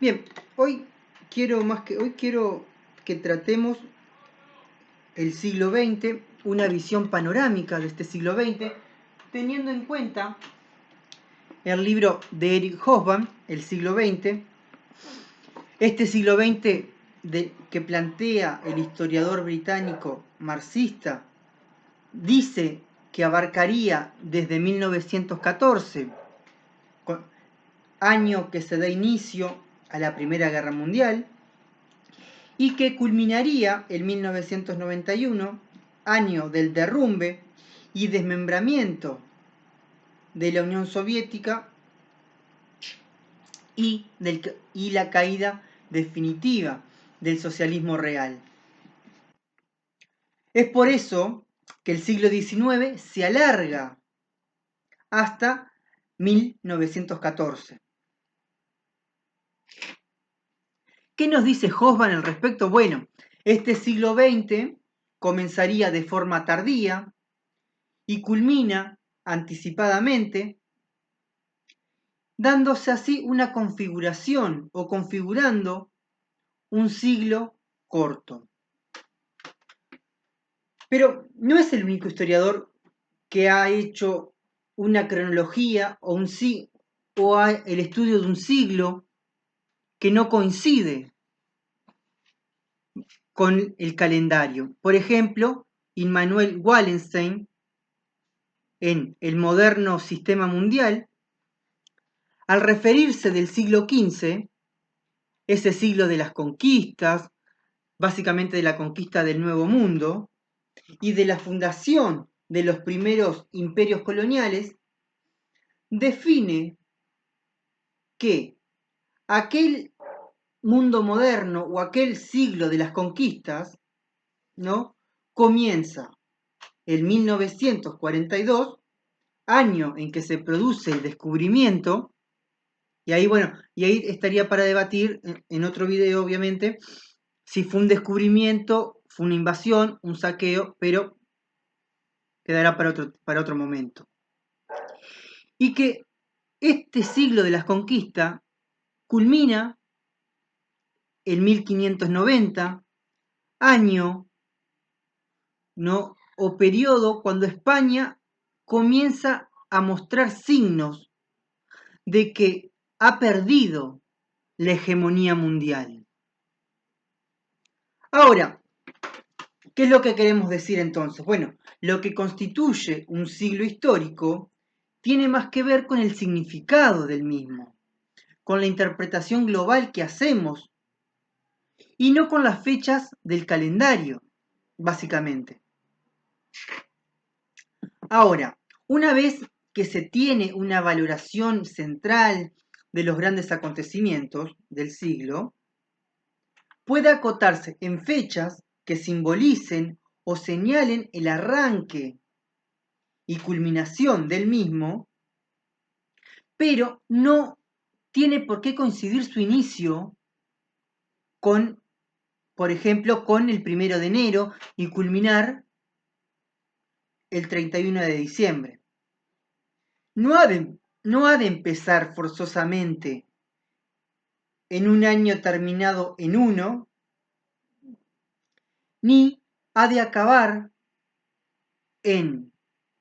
Bien, hoy quiero que tratemos el siglo XX, una visión panorámica de este siglo XX, teniendo en cuenta el libro de Eric Hobsbawm, El siglo XX. Este siglo XX que plantea el historiador británico marxista dice que abarcaría desde 1914, año que se da inicio a la Primera Guerra Mundial, y que culminaría en 1991, año del derrumbe y desmembramiento de la Unión Soviética y la caída definitiva del socialismo real. Es por eso que el siglo XIX se alarga hasta 1914. ¿Qué nos dice Hobsbawm al respecto? Bueno, este siglo XX comenzaría de forma tardía y culmina anticipadamente, dándose así una configuración o configurando un siglo corto. Pero no es el único historiador que ha hecho una cronología o el estudio de un siglo que no coincide con el calendario. Por ejemplo, Immanuel Wallenstein, en El moderno sistema mundial, al referirse del siglo XV, ese siglo de las conquistas, básicamente de la conquista del Nuevo Mundo, y de la fundación de los primeros imperios coloniales, define que aquel mundo moderno o aquel siglo de las conquistas, ¿no?, comienza en 1942, año en que se produce el descubrimiento, y ahí estaría para debatir en otro video, obviamente, si fue un descubrimiento, fue una invasión, un saqueo, pero quedará para otro momento. Y que este siglo de las conquistas culmina en 1590, año, ¿no?, o periodo cuando España comienza a mostrar signos de que ha perdido la hegemonía mundial. Ahora, ¿qué es lo que queremos decir entonces? Bueno, lo que constituye un siglo histórico tiene más que ver con el significado del mismo, con la interpretación global que hacemos y no con las fechas del calendario, básicamente. Ahora, una vez que se tiene una valoración central de los grandes acontecimientos del siglo, puede acotarse en fechas que simbolicen o señalen el arranque y culminación del mismo, pero no tiene por qué coincidir su inicio con, por ejemplo, con el 1 de enero y culminar el 31 de diciembre. No ha de empezar forzosamente en un año terminado en 1, ni ha de acabar en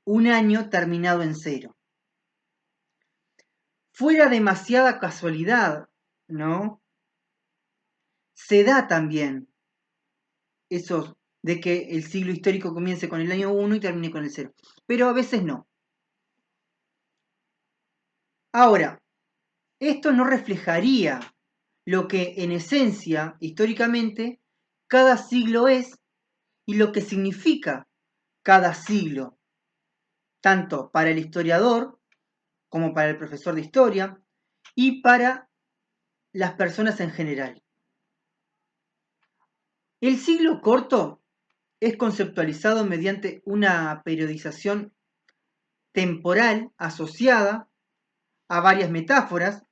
un año terminado en 0. Fuera demasiada casualidad, ¿no?, se da también eso de que el siglo histórico comience con el año 1 y termine con el 0, pero a veces no. Ahora, esto no reflejaría lo que en esencia, históricamente, cada siglo es y lo que significa cada siglo, tanto para el historiador como para el profesor de historia y para las personas en general. El siglo corto es conceptualizado mediante una periodización temporal asociada a varias metáforas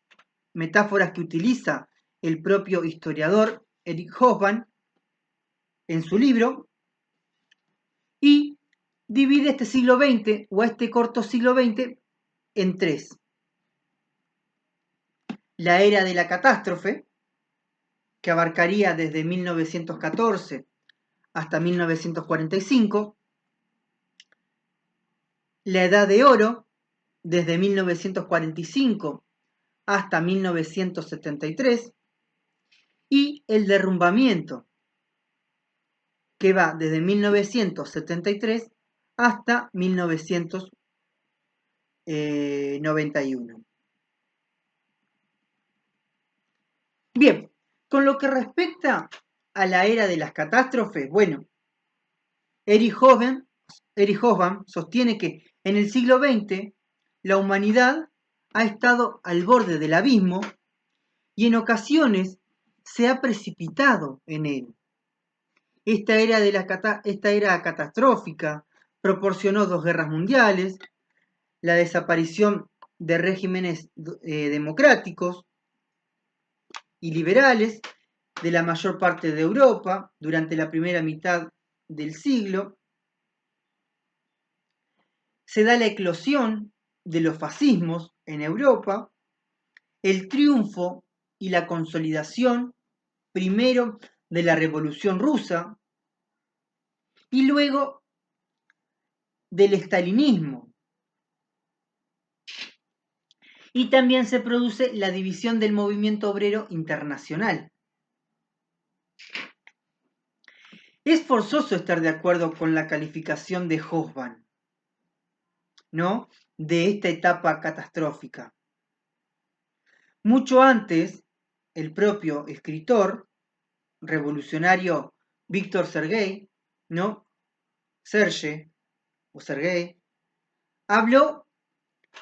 que utiliza el propio historiador Eric Hobsbawm en su libro, y divide este siglo XX o este corto siglo XX en 3. La era de la catástrofe, que abarcaría desde 1914 hasta 1945, la Edad de Oro, desde 1945 hasta 1973, y el derrumbamiento, que va desde 1973 hasta 1991. Bien, con lo que respecta a la era de las catástrofes, bueno, Erich Hobsbawm sostiene que en el siglo XX la humanidad ha estado al borde del abismo y en ocasiones se ha precipitado en él. Esta era catastrófica proporcionó 2 guerras mundiales, la desaparición de regímenes democráticos y liberales de la mayor parte de Europa durante la primera mitad del siglo. Se da la eclosión de los fascismos en Europa, el triunfo y la consolidación, primero de la Revolución Rusa y luego del estalinismo. Y también se produce la división del movimiento obrero internacional. Es forzoso estar de acuerdo con la calificación de Hobsbawm, ¿no?, de esta etapa catastrófica. Mucho antes, el propio escritor revolucionario Víctor Sergei, ¿no?, Sergei, habló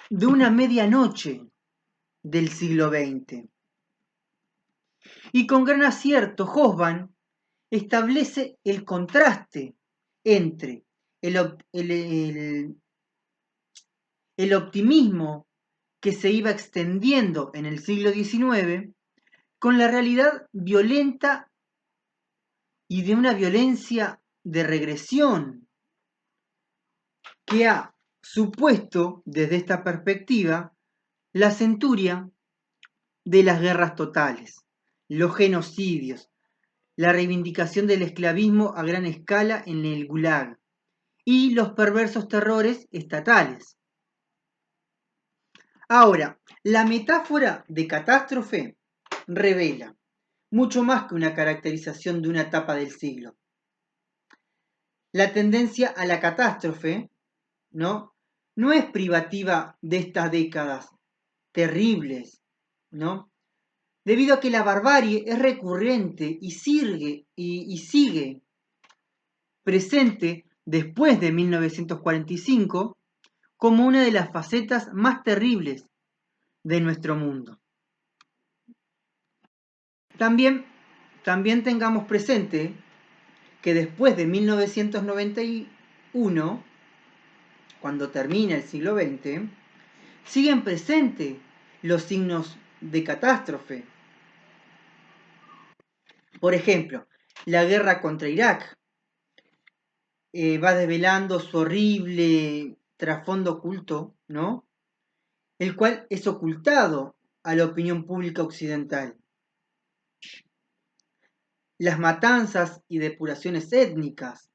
de una medianoche del siglo XX. Y con gran acierto, Hobsbawm establece el contraste entre el optimismo que se iba extendiendo en el siglo XIX con la realidad violenta y de una violencia de regresión que ha supuesto desde esta perspectiva la centuria de las guerras totales, los genocidios, la reivindicación del esclavismo a gran escala en el Gulag y los perversos terrores estatales. Ahora, la metáfora de catástrofe revela mucho más que una caracterización de una etapa del siglo. La tendencia a la catástrofe, ¿no?, no es privativa de estas décadas terribles, ¿no?, debido a que la barbarie es recurrente y sigue presente después de 1945 como una de las facetas más terribles de nuestro mundo. También tengamos presente que después de 1991, cuando termina el siglo XX, siguen presentes los signos de catástrofe. Por ejemplo, la guerra contra Irak va desvelando su horrible trasfondo oculto, ¿no?, el cual es ocultado a la opinión pública occidental. Las matanzas y depuraciones étnicas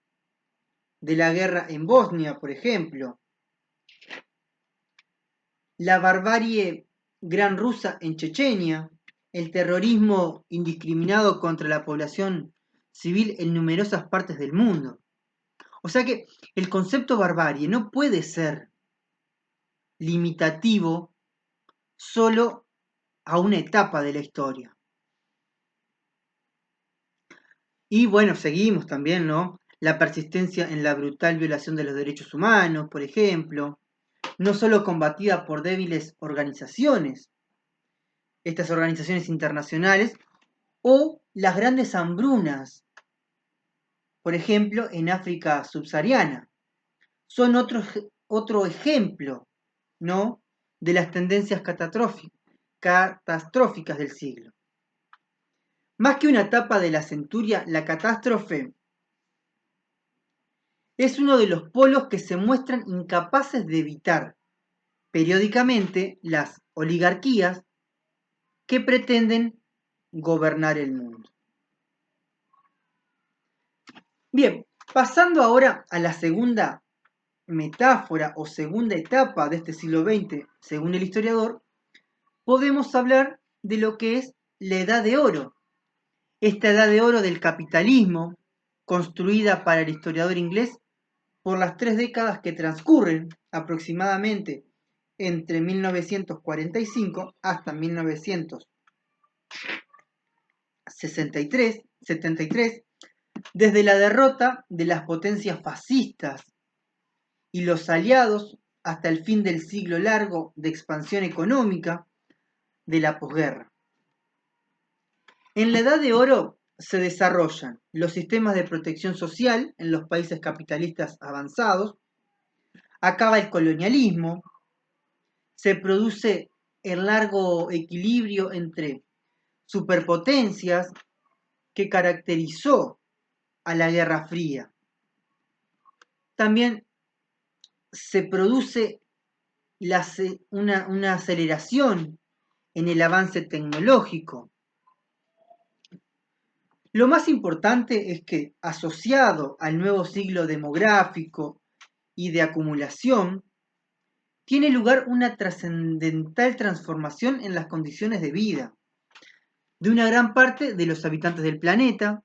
de la guerra en Bosnia, por ejemplo. La barbarie gran rusa en Chechenia, el terrorismo indiscriminado contra la población civil en numerosas partes del mundo. O sea que el concepto barbarie no puede ser limitativo solo a una etapa de la historia. Y bueno, seguimos también, ¿no?, la persistencia en la brutal violación de los derechos humanos, por ejemplo, no solo combatida por débiles organizaciones, estas organizaciones internacionales, o las grandes hambrunas, por ejemplo, en África subsahariana. Son otro ejemplo, ¿no?, de las tendencias catastróficas del siglo. Más que una etapa de la centuria, la catástrofe es uno de los polos que se muestran incapaces de evitar periódicamente las oligarquías que pretenden gobernar el mundo. Bien, pasando ahora a la segunda metáfora o segunda etapa de este siglo XX, según el historiador, podemos hablar de lo que es la Edad de Oro. Esta Edad de Oro del capitalismo, construida para el historiador inglés por las 3 décadas que transcurren aproximadamente entre 1945 hasta 1973, desde la derrota de las potencias fascistas y los aliados hasta el fin del siglo largo de expansión económica de la posguerra. En la Edad de Oro se desarrollan los sistemas de protección social en los países capitalistas avanzados, acaba el colonialismo, se produce el largo equilibrio entre superpotencias que caracterizó a la Guerra Fría. También se produce una aceleración en el avance tecnológico. Lo más importante es que, asociado al nuevo siglo demográfico y de acumulación, tiene lugar una trascendental transformación en las condiciones de vida de una gran parte de los habitantes del planeta.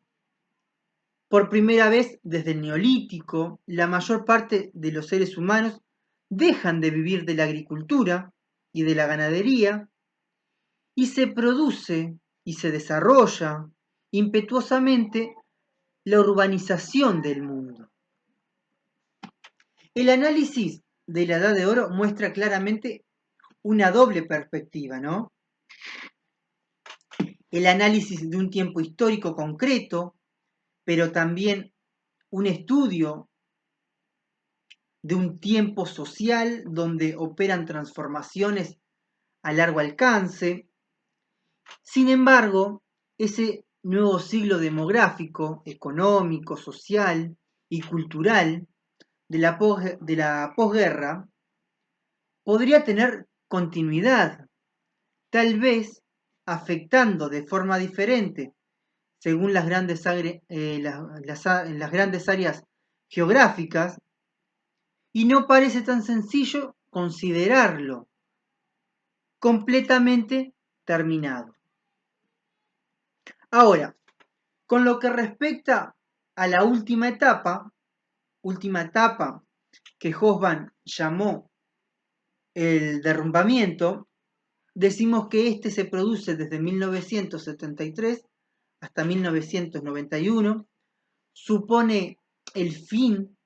Por primera vez desde el Neolítico, la mayor parte de los seres humanos dejan de vivir de la agricultura y de la ganadería y se produce y se desarrolla impetuosamente la urbanización del mundo. El análisis de la Edad de Oro muestra claramente una doble perspectiva, ¿no? El análisis de un tiempo histórico concreto, pero también un estudio de un tiempo social donde operan transformaciones a largo alcance. Sin embargo, ese nuevo siglo demográfico, económico, social y cultural de la posguerra podría tener continuidad, tal vez afectando de forma diferente según las grandes áreas geográficas, y no parece tan sencillo considerarlo completamente terminado. Ahora, con lo que respecta a la última etapa que Hobsbawm llamó el derrumbamiento, decimos que este se produce desde 1973 hasta 1991, supone el fin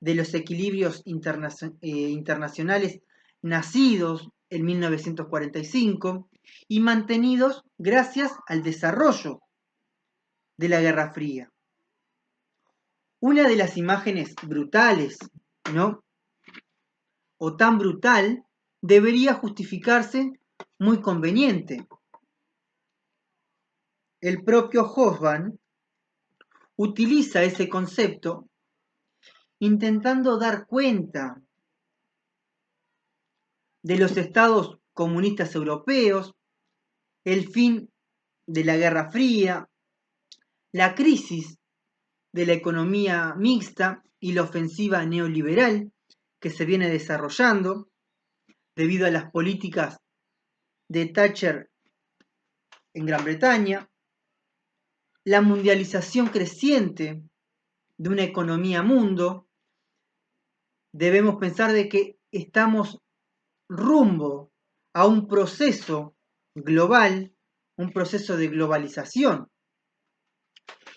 de los equilibrios internacionales nacidos en 1945 y mantenidos gracias al desarrollo de la Guerra Fría. Una de las imágenes brutales, ¿no? O tan brutal, debería justificarse muy conveniente. El propio Hobsbawm utiliza ese concepto intentando dar cuenta de los estados comunistas europeos, el fin de la Guerra Fría, la crisis de la economía mixta y la ofensiva neoliberal que se viene desarrollando debido a las políticas de Thatcher en Gran Bretaña, la mundialización creciente de una economía mundo. Debemos pensar de que estamos rumbo a un proceso global, un proceso de globalización,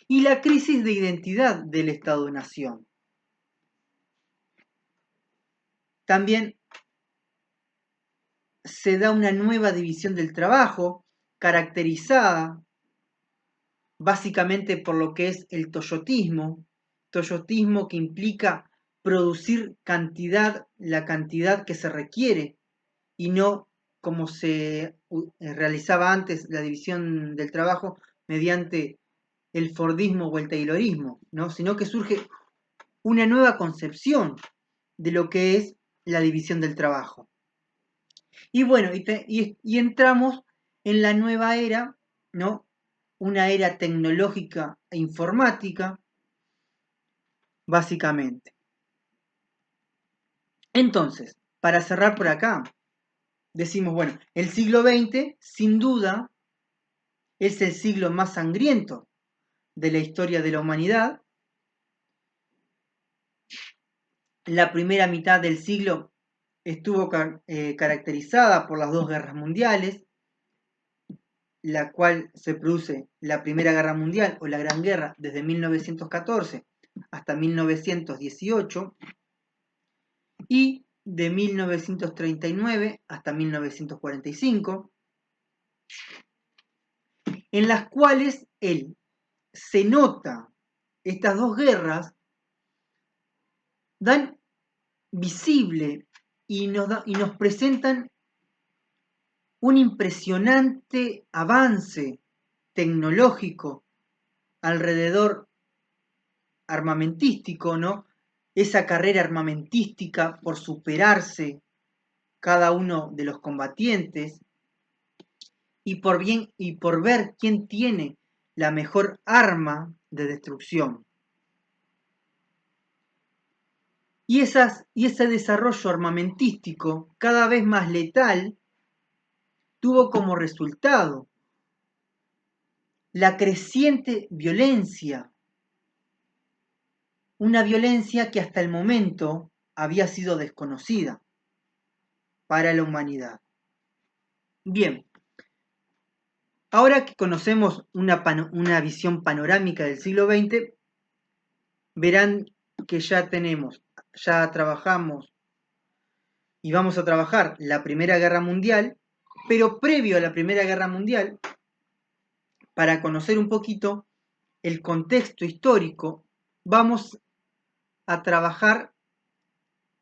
y la crisis de identidad del Estado-nación. También se da una nueva división del trabajo, caracterizada básicamente por lo que es el toyotismo que implica producir la cantidad que se requiere y no como se realizaba antes la división del trabajo mediante el Fordismo o el Taylorismo, ¿no? Sino que surge una nueva concepción de lo que es la división del trabajo. Y bueno, y entramos en la nueva era, ¿no? Una era tecnológica e informática, básicamente. Entonces, para cerrar por acá, decimos, bueno, el siglo XX, sin duda, es el siglo más sangriento de la historia de la humanidad. La primera mitad del siglo estuvo caracterizada por las dos guerras mundiales, la cual se produce la Primera Guerra Mundial o la Gran Guerra desde 1914 hasta 1918 y de 1939 hasta 1945, en las cuales se nota estas dos guerras dan visible y nos presentan un impresionante avance tecnológico alrededor armamentístico, ¿no? Esa carrera armamentística por superarse cada uno de los combatientes y por ver quién tiene la mejor arma de destrucción. Y ese desarrollo armamentístico cada vez más letal tuvo como resultado la creciente violencia, una violencia que hasta el momento había sido desconocida para la humanidad. Bien, ahora que conocemos una visión panorámica del siglo XX, verán que ya trabajamos y vamos a trabajar la Primera Guerra Mundial, pero previo a la Primera Guerra Mundial, para conocer un poquito el contexto histórico, vamos a trabajar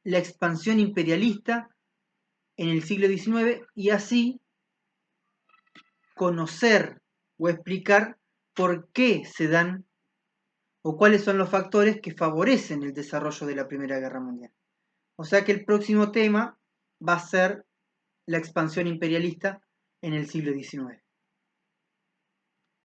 la expansión imperialista en el siglo XIX y así conocer o explicar por qué se dan o cuáles son los factores que favorecen el desarrollo de la Primera Guerra Mundial. O sea que el próximo tema va a ser la expansión imperialista en el siglo XIX.